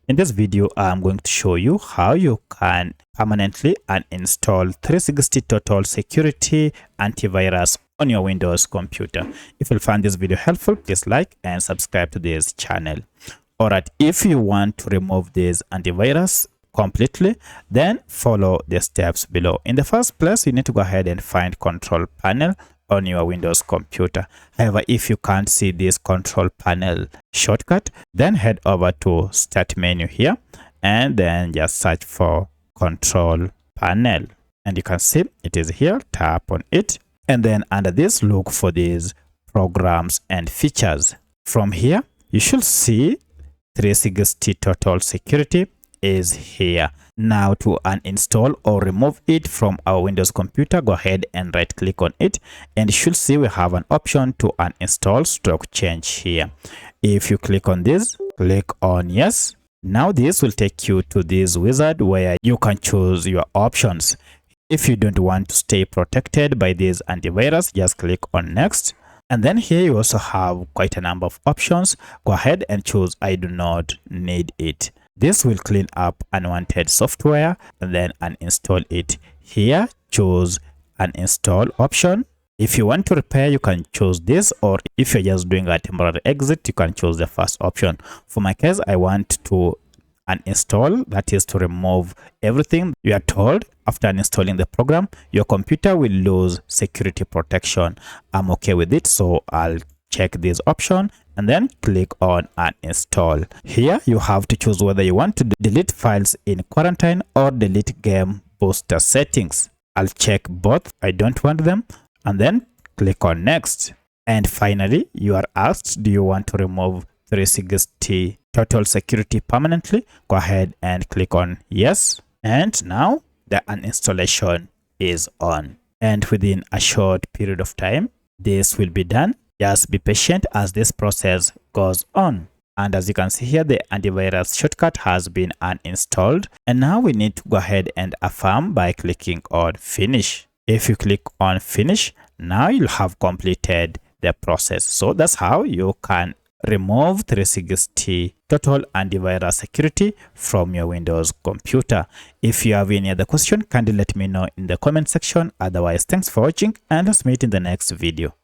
In this video, I'm going to show you how you can permanently uninstall 360 Total Security Antivirus on your Windows computer. If you find this video helpful, please like and subscribe to this channel. Alright, if you want to remove this antivirus completely, then follow the steps below. In the first place, you need to go ahead and find Control Panel on your Windows computer. However, if you can't see this Control Panel shortcut, then head over to Start menu here and then just search for Control Panel. And you can see it is here. Tap on it. And then under this, look for these programs and features. From here, you should see 360 Total Security is here. Now to uninstall or remove it from our Windows computer, go ahead and right click on it and you should see we have an option to uninstall stroke change here. If you click on this, click on yes. Now this will take you to this wizard where you can choose your options. If you don't want to stay protected by this antivirus, just click on next. And then here you also have quite a number of options. Go ahead and choose I do not need it. This will clean up unwanted software and then uninstall it. Here, choose uninstall option. If you want to repair, you can choose this, or if you're just doing a temporary exit, you can choose the first option. For my case, I want to uninstall, that is to remove everything. You are told after uninstalling the program, your computer will lose security protection. I'm okay with it, so I'll check this option and then click on uninstall. Here you have to choose whether you want to delete files in quarantine or delete game booster settings. I'll check both. I don't want them, and then click on next. And finally, you are asked, do you want to remove 360 Total Security permanently? Go ahead and click on yes. And now the uninstallation is on. And within a short period of time, this will be done. Just be patient as this process goes on. And as you can see here, the antivirus shortcut has been uninstalled. And now we need to go ahead and affirm by clicking on finish. If you click on finish, now you'll have completed the process. So that's how you can remove 360 Total Antivirus Security from your Windows computer. If you have any other question, kindly let me know in the comment section. Otherwise, thanks for watching and let's meet in the next video.